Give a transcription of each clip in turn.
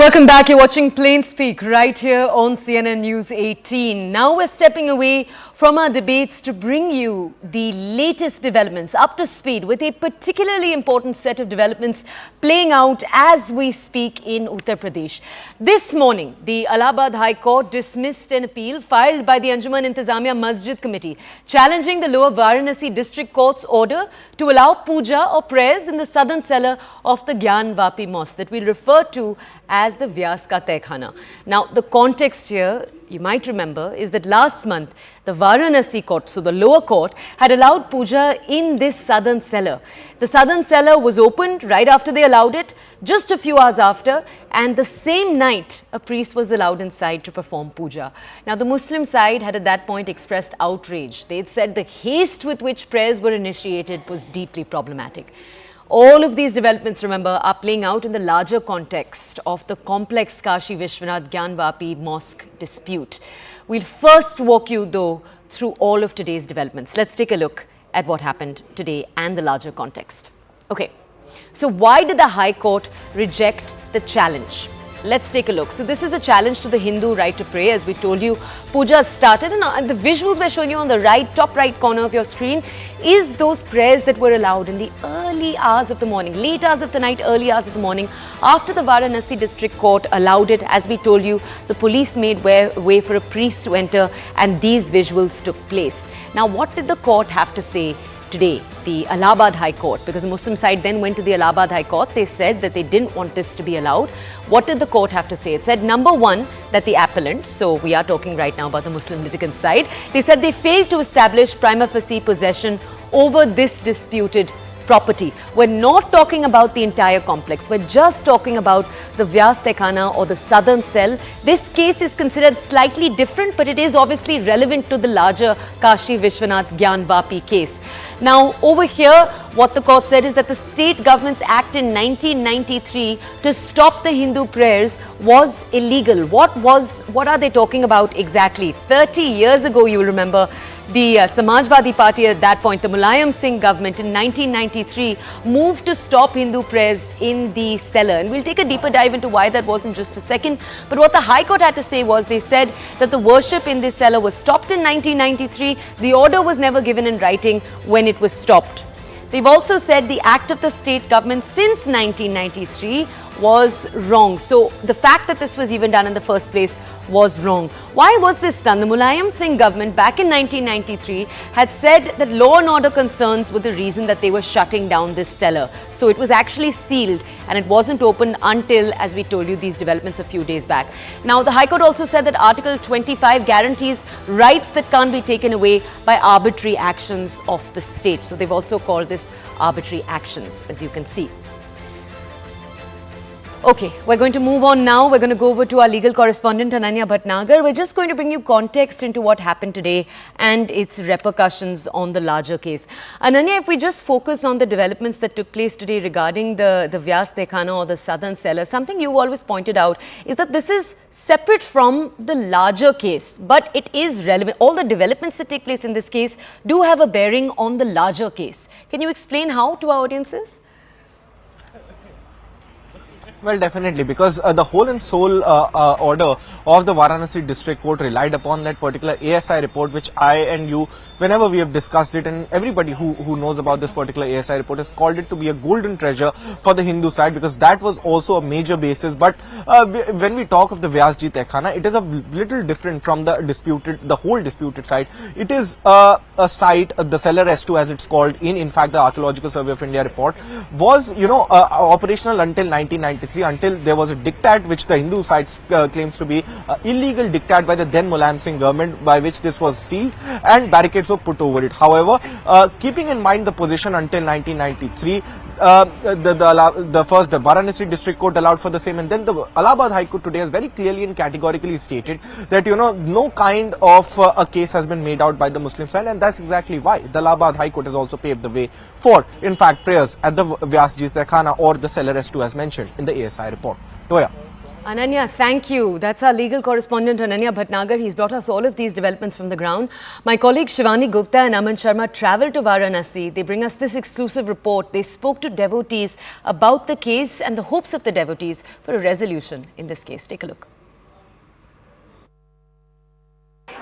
Welcome back. You're watching Plain Speak right here on CNN News 18. Now we're stepping away from our debates to bring you the latest developments up to speed with a particularly important set of developments playing out as we speak in Uttar Pradesh. This morning, the Allahabad High Court dismissed an appeal filed by the Anjuman Intizamiya Masjid Committee challenging the lower Varanasi District Court's order to allow puja or prayers in the southern cellar of the Gyanvapi Mosque that we refer to as the Vyas Ka Tehkhana. Now, the context here, you might remember, is that last month, the Varanasi court, so the lower court, had allowed puja in this southern cellar. The southern cellar was opened right after they allowed it, just a few hours after, and the same night, a priest was allowed inside to perform puja. Now, the Muslim side had at that point expressed outrage. They had said the haste with which prayers were initiated was deeply problematic. All of these developments, remember, are playing out in the larger context of the complex Kashi Vishwanath Gyanvapi Mosque dispute. We'll first walk you, though, through all of today's developments. Let's take a look at what happened today and the larger context. Okay, so why did the High Court reject the challenge? Let's take a look. So this is a challenge to the Hindu right to pray. As we told you, puja started, and the visuals we're showing you on the right, top right corner of your screen is those prayers that were allowed in the early hours of the morning, late hours of the night, early hours of the morning, after the Varanasi District Court allowed it. As we told you, the police made way for a priest to enter, and these visuals took place. Now, what did the court have to say today, the Allahabad High Court? Because the Muslim side then went to the Allahabad High Court. They said that they didn't want this to be allowed. What did the court have to say? It said, number one, that the appellant, so we are talking right now about the Muslim litigant side, they said they failed to establish prima facie possession over this disputed property. We're not talking about the entire complex. We're just talking about the Vyas Tehkhana or the southern cell. This case is considered slightly different, but it is obviously relevant to the larger Kashi Vishwanath Gyanvapi case. Now, over here, what the court said is that the state government's act in 1993 to stop the Hindu prayers was illegal. What are they talking about exactly? 30 years ago, you will remember, the Samajwadi Party at that point, the Mulayam Singh government in 1993 moved to stop Hindu prayers in the cellar. And we'll take a deeper dive into why that was in just a second. But what the High Court had to say was they said that the worship in this cellar was stopped in 1993. The order was never given in writing when it was stopped. They've also said the act of the state government since 1993 was wrong. So the fact that this was even done in the first place was wrong. Why was this done? The Mulayam Singh government back in 1993 had said that law and order concerns were the reason that they were shutting down this cellar. So it was actually sealed and it wasn't opened until, as we told you, these developments a few days back. Now, the High Court also said that Article 25 guarantees rights that can't be taken away by arbitrary actions of the state. So they've also called this arbitrary actions, as you can see. Okay, we're going to move on now. We're going to go over to our legal correspondent, Ananya Bhatnagar. We're just going to bring you context into what happened today and its repercussions on the larger case. Ananya, if we just focus on the developments that took place today regarding the Vyas Tehkhana or the southern cellar, something you always pointed out is that this is separate from the larger case, but it is relevant. All the developments that take place in this case do have a bearing on the larger case. Can you explain how to our audiences? Well, definitely, because the whole and sole order of the Varanasi District Court relied upon that particular ASI report, which I and you, whenever we have discussed it, and everybody who knows about this particular ASI report has called it to be a golden treasure for the Hindu side, because that was also a major basis. But when we talk of the Vyasji Tehkhana, it is a little different from the whole disputed site. It is a site, the Cellar S2 as it's called in fact, the Archaeological Survey of India report was, operational until 1993. Until there was a diktat which the Hindu side claims to be illegal diktat by the then Mulayam Singh government, by which this was sealed and barricades were put over it. However, keeping in mind the position until 1993, the Varanasi District Court allowed for the same, and then the Allahabad High Court today has very clearly and categorically stated that no kind of a case has been made out by the Muslim side, and that's exactly why the Allahabad High Court has also paved the way for, in fact, prayers at the Vyasji Tehkhana or the Cellar S2 as mentioned in the ASI report. Toya. Ananya, thank you. That's our legal correspondent Ananya Bhatnagar. He's brought us all of these developments from the ground. My colleagues Shivani Gupta and Aman Sharma travelled to Varanasi. They bring us this exclusive report. They spoke to devotees about the case and the hopes of the devotees for a resolution in this case. Take a look.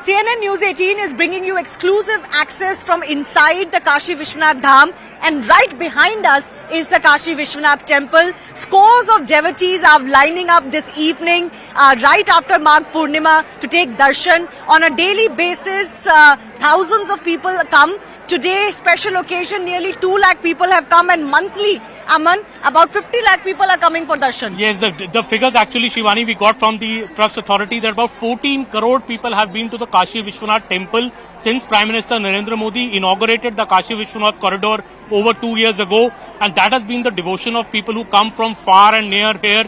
CNN News 18 is bringing you exclusive access from inside the Kashi Vishwanath Dham, and right behind us is the Kashi Vishwanath temple. Scores of devotees are lining up this evening right after Magh Purnima to take darshan. On a daily basis, thousands of people come. Today, special occasion, nearly 2 lakh people have come, and monthly, Aman, about 50 lakh people are coming for darshan. Yes, the figures actually, Shivani, we got from the Trust Authority that about 14 crore people have been to the Kashi Vishwanath temple since Prime Minister Narendra Modi inaugurated the Kashi Vishwanath corridor over 2 years ago, and that has been the devotion of people who come from far and near here.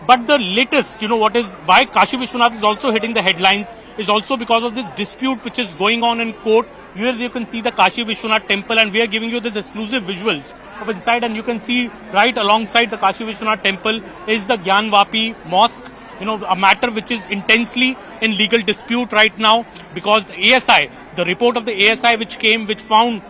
But the latest, why Kashi Vishwanath is also hitting the headlines is also because of this dispute which is going on in court. Here you can see the Kashi Vishwanath temple, and we are giving you this exclusive visuals of inside, and you can see right alongside the Kashi Vishwanath temple is the Gyanvapi Mosque. A matter which is intensely in legal dispute right now, because ASI, the report of the ASI which found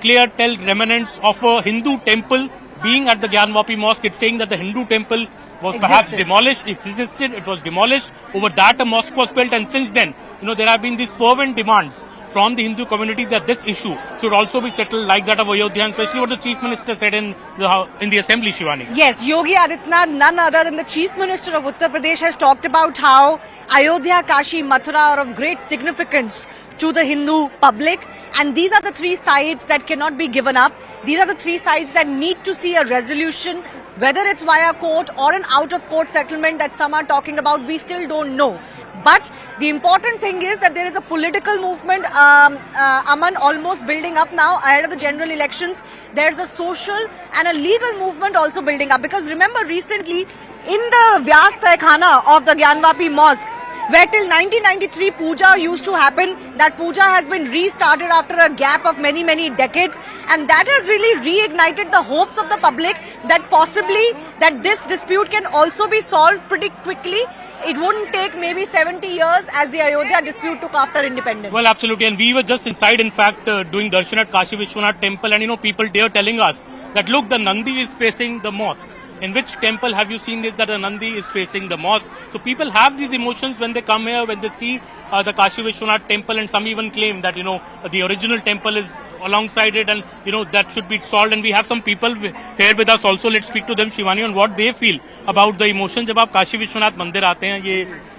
clear tell remnants of a Hindu temple being at the Gyanvapi Mosque. It's saying that the Hindu temple was perhaps demolished. It existed, it was demolished. Over that a mosque was built, and since then, there have been these fervent demands from the Hindu community that this issue should also be settled like that of Ayodhya, and especially what the Chief Minister said in the Assembly, Shivani. Yes, Yogi Adityanath, none other than the Chief Minister of Uttar Pradesh, has talked about how Ayodhya, Kashi, Mathura are of great significance to the Hindu public, and these are the 3 sides that cannot be given up. These are the 3 sides that need to see a resolution, whether it's via court or an out-of-court settlement that some are talking about. We still don't know. But the important thing is that there is a political movement, Aman, almost building up now ahead of the general elections. There's a social and a legal movement also building up. Because remember, recently in the Vyas Taikhana of the Gyanvapi Mosque, where till 1993 Puja used to happen, that Puja has been restarted after a gap of many, many decades, and that has really reignited the hopes of the public that possibly that this dispute can also be solved pretty quickly. It wouldn't take maybe 70 years as the Ayodhya dispute took after independence. Well, absolutely, and we were just inside, in fact, doing darshan at Kashi Vishwanath temple, and people there telling us that look, the Nandi is facing the mosque. In which temple have you seen this, that the Nandi is facing the mosque? So people have these emotions when they come here, when they see the Kashi Vishwanath temple, and some even claim that, the original temple is alongside it, and, that should be solved. And we have some people here with us also. Let's speak to them, Shivani, on what they feel about the emotions. जब आप काशी विश्वनाथ मंदिर आते हैं,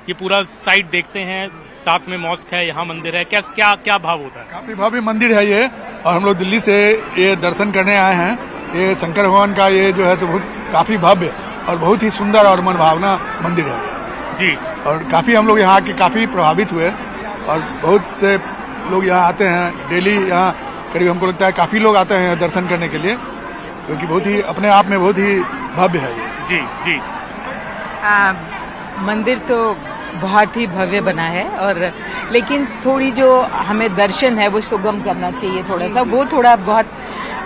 ये पूरा side देखते हैं, साथ में मॉस्क है, यहाँ मंदिर है, क्या भाव होता है? काफी भव्य मंदिर है ये, और हम लोग दिल्ली से ये दर्शन करने आए हैं। ये शंकर भगवान का ये जो है बहुत काफी भव्य और बहुत ही सुंदर और मनभावना मंदिर है जी, और काफी हम लोग यहाँ आके काफी प्रभावित हुए, और बहुत से लोग यहाँ आते हैं डेली। यहाँ करीब हमको लगता है काफी लोग आते हैं दर्शन करने के लिए, क्योंकि बहुत ही अपने आप में बहुत ही भव्य है ये। जी मंदिर तो बहुत ही भव्य बना है, और लेकिन थोड़ी जो हमें दर्शन है वो सुगम करना चाहिए, थोड़ा बहुत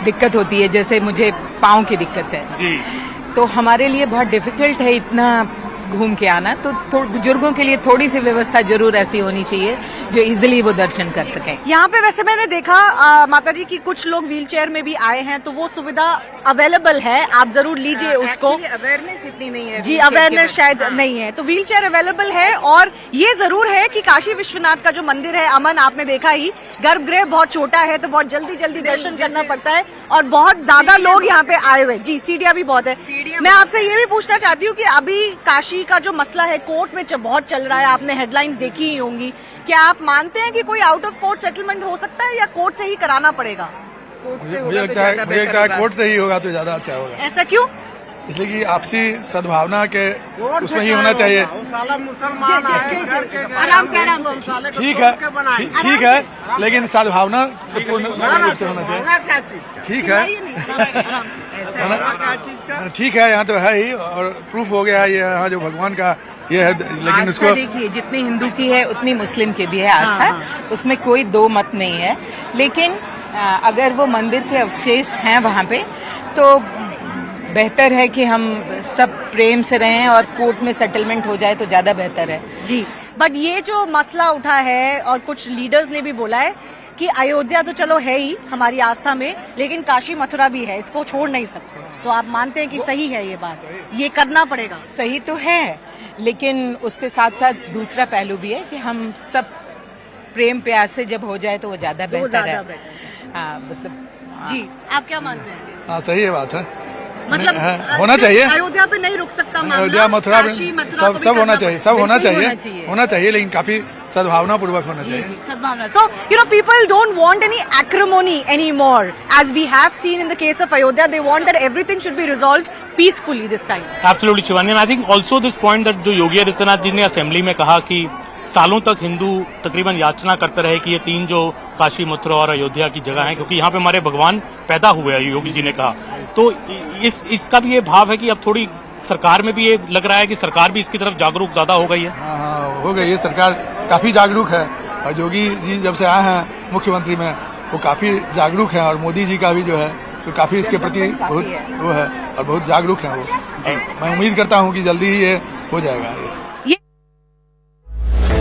दिक्कत होती है। जैसे मुझे पाँव की दिक्कत है जी, तो हमारे लिए बहुत डिफिकल्ट है इतना घूम के आना, तो बुजुर्गों के लिए थोड़ी सी व्यवस्था जरूर ऐसी होनी चाहिए जो इजीली वो दर्शन कर सकें। यहाँ पे वैसे मैंने देखा माता जी की कुछ लोग व्हीलचेयर में भी आए हैं, तो वो सुविधा अवेलेबल है, आप जरूर लीजिए उसको। अवेयरनेस इतनी नहीं है जी, अवेयरनेस शायद नहीं है, तो व्हीलचेयर अवेलेबल है। और ये जरूर है कि काशी विश्वनाथ का जो मंदिर है, अमन, आपने देखा ही, गर्भगृह बहुत छोटा है, तो बहुत जल्दी दर्शन करना पड़ता है, और बहुत ज्यादा लोग यहाँ पे आए हुए। जी, सीढ़ियाँ भी बहुत है। मैं आपसे ये भी पूछना चाहती हूँ कि अभी काशी का जो मसला है कोर्ट में बहुत चल रहा है, आपने हेडलाइंस देखी ही होंगी, क्या आप मानते हैं कि कोई आउट ऑफ कोर्ट सेटलमेंट हो सकता है, या कोर्ट से ही कराना पड़ेगा? मुझे लगता है कोर्ट से ही होगा तो ज्यादा अच्छा होगा। ऐसा क्यों? इसलिए कि आपसी सद्भावना के उसमें ही होना चाहिए। ठीक है, लेकिन सद्भावना पूर्ण रूप से होना चाहिए। ठीक है, यहाँ तो है ही, और प्रूफ हो गया है ये, यहाँ जो भगवान का ये है, लेकिन उसको देखिए, जितनी हिंदू की है उतनी मुस्लिम की भी है आस्था, उसमें कोई दो मत नहीं है। लेकिन अगर वो मंदिर के अवशेष हैं वहाँ पे, तो बेहतर है कि हम सब प्रेम से रहें और कोर्ट में सेटलमेंट हो जाए तो ज्यादा बेहतर है। जी, बट ये जो मसला उठा है और कुछ लीडर्स ने भी बोला है कि अयोध्या तो चलो है ही हमारी आस्था में, लेकिन काशी मथुरा भी है, इसको छोड़ नहीं सकते। तो आप मानते हैं कि सही है ये बात, ये करना पड़ेगा? सही तो है, लेकिन उसके साथ साथ दूसरा पहलू भी है कि हम सब प्रेम प्यार से जब हो जाए तो वो ज्यादा बेहतर है। हाँ, मतलब जी, आप क्या मानते हैं? हाँ, सही है बात है, मतलब होना चाहिए। अयोध्या पे नहीं रुक सकता मामला, अयोध्या मथुरा सब होना चाहिए, सब होना चाहिए, होना चाहिए, लेकिन काफी सद्भावना पूर्वक होना चाहिए। सद्भावना। So, you know, people don't want any acrimony anymore. As we have seen in the case of Ayodhya, they want that everything should be resolved peacefully this time. Absolutely, Shivani. And I think also this point that जो योगी आदित्यनाथ जी ने assembly में कहा कि सालों तक हिंदू तकरीबन याचना करते रहे कि ये तीन जो काशी, मथुरा और अयोध्या की जगह है, क्योंकि यहाँ पे हमारे भगवान पैदा हुए हैं, योगी जी ने कहा। तो इसका भी ये भाव है कि अब थोड़ी सरकार में भी ये लग रहा है कि सरकार भी इसकी तरफ जागरूक ज्यादा हो गई है। हाँ, हो गई है, सरकार काफी जागरूक है, और योगी जी जब से आए हैं मुख्यमंत्री में वो काफी जागरूक है, और मोदी जी का भी जो है तो काफी इसके प्रति बहुत वो है और बहुत जागरूक है वो। मैं उम्मीद करता हूँ कि जल्दी ही ये हो जाएगा।